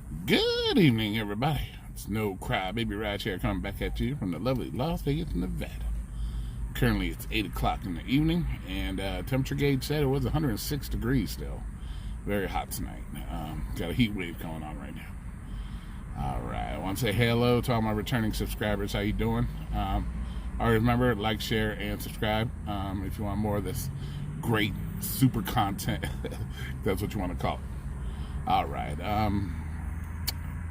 Good evening, everybody. It's No Cry Baby Raj here, coming back at you from the lovely Las Vegas, Nevada. Currently, it's 8 o'clock in the evening, and temperature gauge said it was 106 degrees still. Very hot tonight. Got a heat wave going on right now. All right, I want to say hello to all my returning subscribers. How you doing? Always remember, like, share, and subscribe if you want more of this great super content. That's what you want to call it. All right.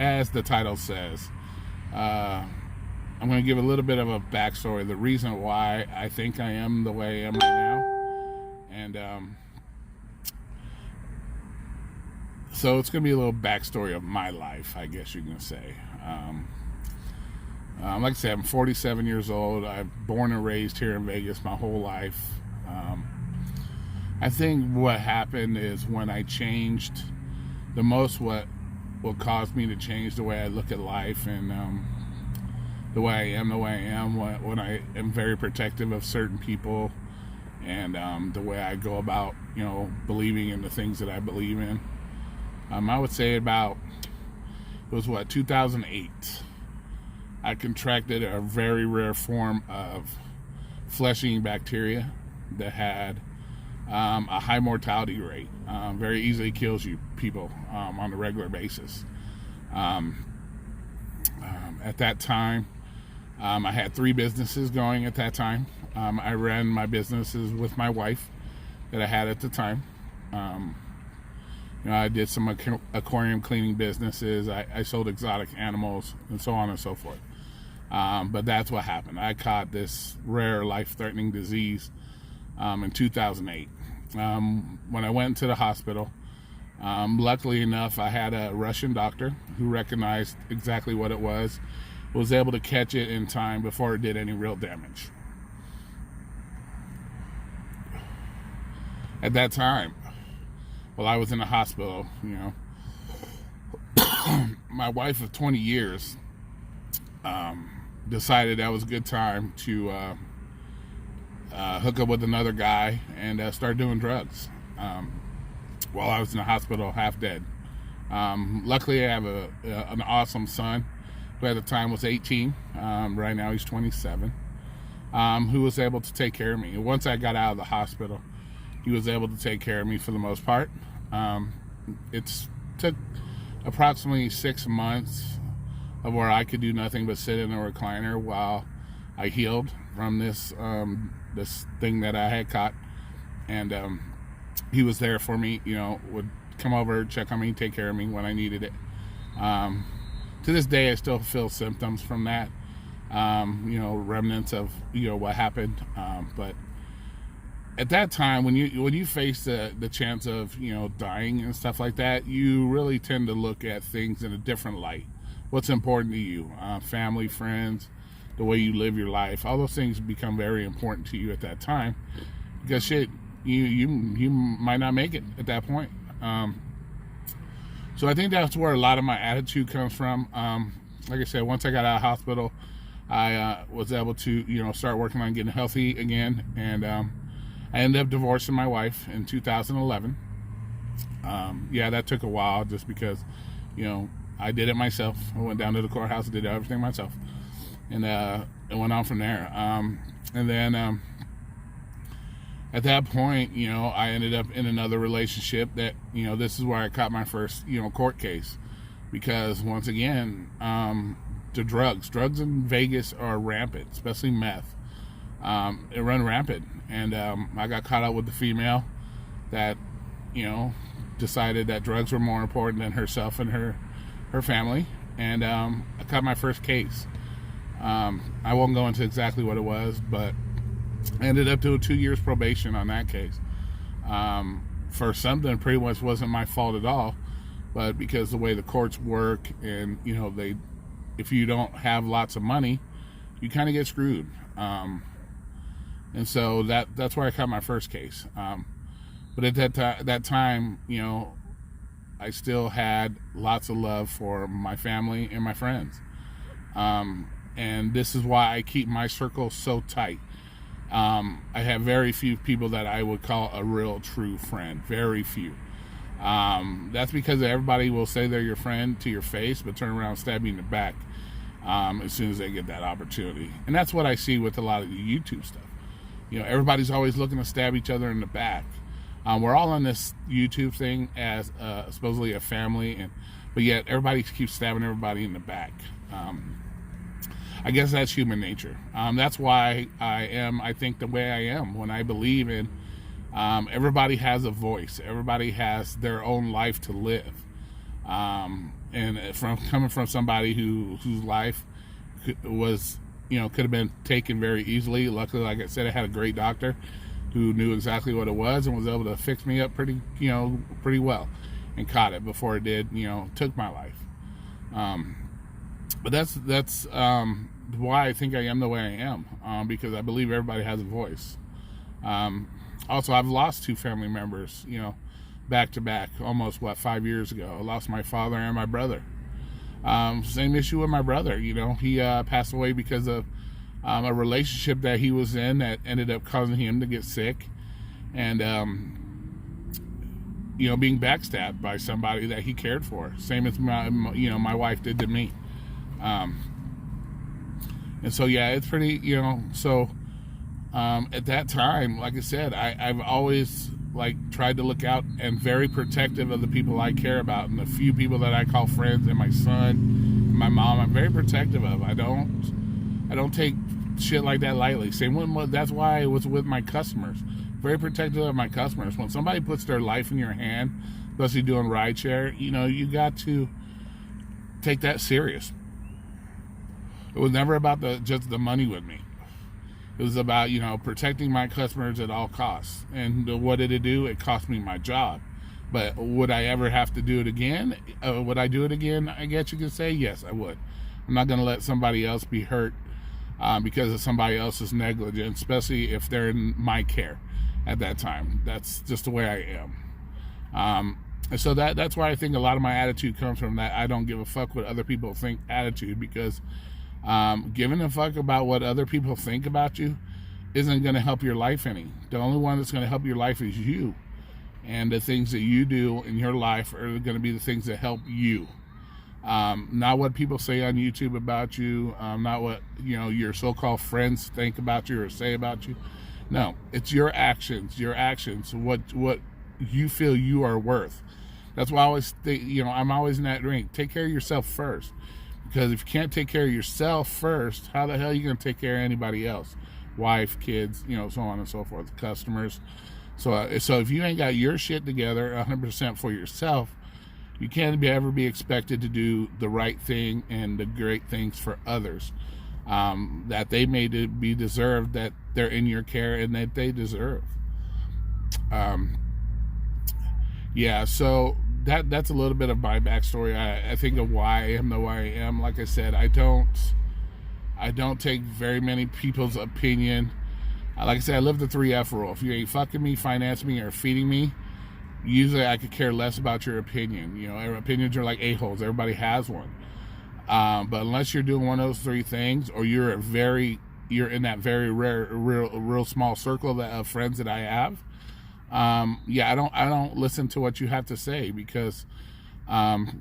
As the title says, I'm going to give a little bit of a backstory, the reason why I think I am the way I am right now. And so it's going to be a little backstory of my life, I guess you can say. Like I said, I'm 47 years old. I'm born and raised here in Vegas my whole life. I think what happened is when I changed the most, what caused me to change the way I look at life and the way I am when I am very protective of certain people and the way I go about, believing in the things that I believe in. I would say it was 2008. I contracted a very rare form of flesh-eating bacteria that had a high mortality rate. Very easily kills you people on a regular basis. At that time, I had 3 businesses going at that time. I ran my businesses with my wife that I had at the time. I did some aquarium cleaning businesses. I sold exotic animals and so on and so forth. But that's what happened. I caught this rare life-threatening disease in 2008. When I went to the hospital, luckily enough, I had a Russian doctor who recognized exactly what it was able to catch it in time before it did any real damage. At that time, while I was in the hospital, my wife of 20 years decided that was a good time to hook up with another guy and start doing drugs while I was in the hospital, half dead. Luckily, I have an awesome son who at the time was 18. Right now, he's 27, who was able to take care of me. Once I got out of the hospital, he was able to take care of me for the most part. It took approximately 6 months of where I could do nothing but sit in a recliner while I healed from this thing that I had caught. And he was there for me, would come over, check on me, take care of me when I needed it. To this day, I still feel symptoms from that, remnants of, what happened. But at that time, when you face the chance of, dying and stuff like that, you really tend to look at things in a different light. What's important to you, family, friends, the way you live your life, all those things become very important to you at that time, because you might not make it at that point. So I think that's where a lot of my attitude comes from. Like I said, once I got out of hospital, I was able to start working on getting healthy again, and I ended up divorcing my wife in 2011. That took a while just because I did it myself. I went down to the courthouse and did everything myself. And it went on from there. And then at that point, I ended up in another relationship that, this is where I caught my first, court case. Because once again, the drugs in Vegas are rampant, especially meth. It run rampant. And I got caught up with the female that, decided that drugs were more important than herself and her family. And I caught my first case. I won't go into exactly what it was, but I ended up doing 2 years probation on that case for something that pretty much wasn't my fault at all, but because the way the courts work and if you don't have lots of money, you kind of get screwed. And so that's where I caught my first case. But at that time, I still had lots of love for my family and my friends. And this is why I keep my circle so tight. I have very few people that I would call a real true friend. Very few. That's because everybody will say they're your friend to your face, but turn around and stab you in the back as soon as they get that opportunity. And that's what I see with a lot of the YouTube stuff. Everybody's always looking to stab each other in the back. We're all on this YouTube thing as supposedly a family, but yet everybody keeps stabbing everybody in the back. I guess that's human nature. That's why I think the way I am, when I believe in everybody has a voice. Everybody has their own life to live. And coming from somebody whose life was, could have been taken very easily. Luckily, like I said, I had a great doctor who knew exactly what it was and was able to fix me up pretty well, and caught it before it did, took my life. But that's why I think I am the way I am, because I believe everybody has a voice. Also, I've lost 2 family members, back to back, almost 5 years ago. I lost my father and my brother. Same issue with my brother. He passed away because of a relationship that he was in that ended up causing him to get sick, and being backstabbed by somebody that he cared for. Same as my wife did to me. And so it's pretty, at that time, like I said, I've always tried to look out and very protective of the people I care about, and the few people that I call friends, and my son, and my mom. I'm very protective of. I don't take shit like that lightly. That's why I was with my customers. Very protective of my customers. When somebody puts their life in your hand, especially doing rideshare, you got to take that serious. It was never about just the money with me. It was about, protecting my customers at all costs. And what did it do? It cost me my job. But would I ever have to do it again? Would I do it again? I guess you could say yes, I would. I'm not going to let somebody else be hurt because of somebody else's negligence, especially if they're in my care at that time. That's just the way I am. And so that's why I think a lot of my attitude comes from that I don't give a fuck what other people think attitude, because giving a fuck about what other people think about you isn't going to help your life any. The only one that's going to help your life is you. And the things that you do in your life are going to be the things that help you. Not what people say on YouTube about you, not what your so-called friends think about you or say about you. No, it's your actions, what you feel you are worth. That's why I always think, I'm always in that ring. Take care of yourself first. Because if you can't take care of yourself first, how the hell are you going to take care of anybody else? Wife, kids, so on and so forth, customers. So if you ain't got your shit together 100% for yourself, you can't ever be expected to do the right thing and the great things for others that they may be deserved, that they're in your care and that they deserve. So that's a little bit of my backstory. I think of why I am the way I am. Like I said, I don't take very many people's opinion. Like I said, I live the 3F rule. If you ain't fucking me, financing me, or feeding me, usually I could care less about your opinion. Opinions are like a-holes. Everybody has one. But unless you're doing one of those 3 things, or you're in that very rare, real small circle of friends that I have, I don't listen to what you have to say, because like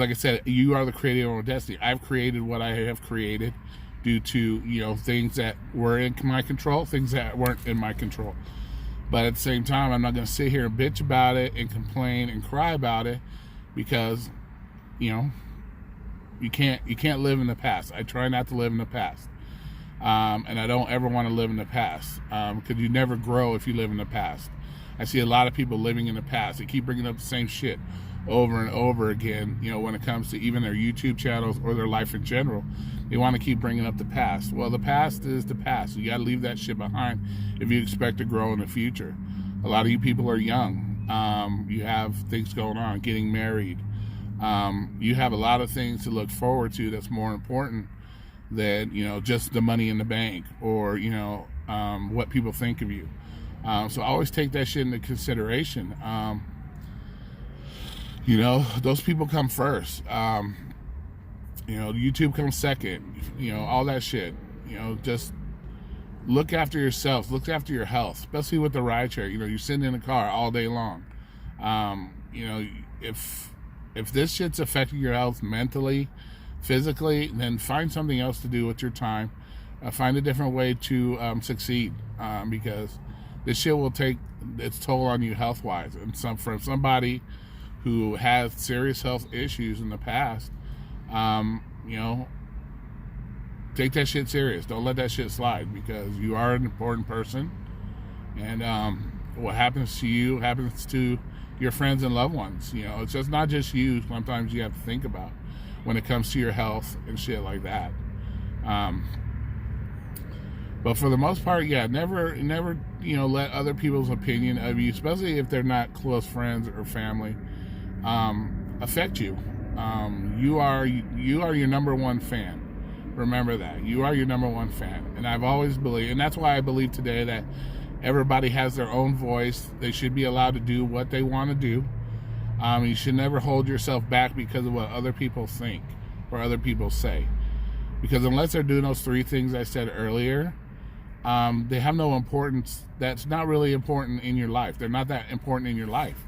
I said, you are the creator of your own destiny. I've created what I have created due to, things that were in my control, things that weren't in my control. But at the same time, I'm not going to sit here and bitch about it and complain and cry about it, because, you can't live in the past. I try not to live in the past. And I don't ever want to live in the past, because you never grow if you live in the past. I see a lot of people living in the past. They keep bringing up the same shit over and over again, when it comes to even their YouTube channels or their life in general. They want to keep bringing up the past. Well, the past is the past. You got to leave that shit behind if you expect to grow in the future. A lot of you people are young. You have things going on, getting married. You have a lot of things to look forward to that's more important than, just the money in the bank or, what people think of you. So always take that shit into consideration. Those people come first. YouTube comes second. All that shit. Just look after yourself, look after your health, especially with the ride share. You know, you're sitting in a car all day long. You know, if this shit's affecting your health mentally, physically, then find something else to do with your time. Find a different way to succeed, because this shit will take its toll on you health-wise. And from somebody who has serious health issues in the past, you know, take that shit serious. Don't let that shit slide, because you are an important person. And what happens to you happens to your friends and loved ones. You know, it's just not just you. Sometimes you have to think about when it comes to your health and shit like that. But for the most part, yeah, never, you know, let other people's opinion of you, especially if they're not close friends or family, affect you. You are your number one fan. Remember that. You are your number one fan. And I've always believed, and that's why I believe today that everybody has their own voice. They should be allowed to do what they want to do. You should never hold yourself back because of what other people think or other people say. Because unless they're doing those three things I said earlier, they have no importance. That's not really important in your life. They're not that important in your life.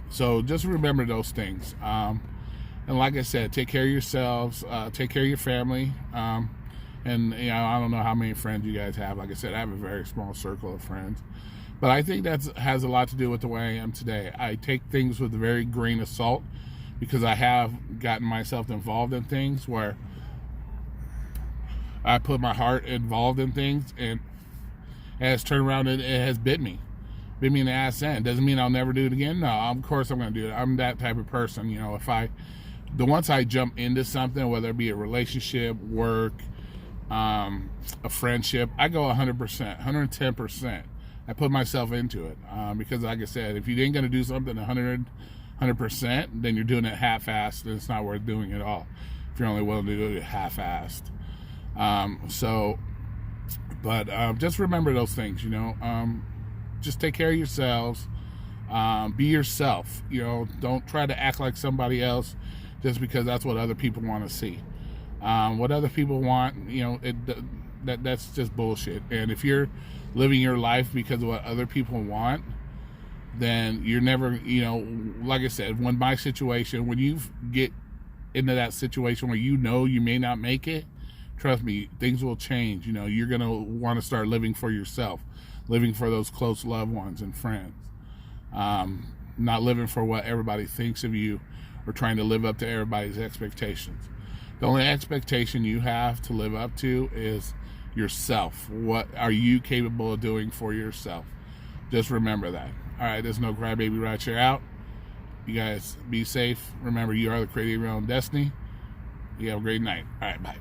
So just remember those things. And like I said, take care of yourselves, take care of your family. And, you know, I don't know how many friends you guys have. Like I said, I have a very small circle of friends. But I think that has a lot to do with the way I am today. I take things with a very grain of salt, because I have gotten myself involved in things where I put my heart involved in things, and it has turned around and it has bit me in the ass end. Doesn't mean I'll never do it again. No, of course I'm going to do it. I'm that type of person. You know, once I jump into something, whether it be a relationship, work, a friendship, I go 100%, 110%. I put myself into it, because like I said, if you ain't going to do something 100%, then you're doing it half-assed, and it's not worth doing at all if you're only willing to do it half-assed. Just remember those things, you know. Just take care of yourselves. Be yourself. You know, don't try to act like somebody else just because that's what other people want to see. What other people want, you know, that's just bullshit. And if you're living your life because of what other people want, then you're never, you know, like I said, when you get into that situation where you know you may not make it, trust me, things will change. You know, you're going to want to start living for yourself, living for those close loved ones and friends, not living for what everybody thinks of you or trying to live up to everybody's expectations. The only expectation you have to live up to is yourself. What are you capable of doing for yourself? Just remember that. All right, there's no Crybaby Rideshare out. You guys be safe. Remember, you are the creator of your own destiny. You have a great night. All right, bye.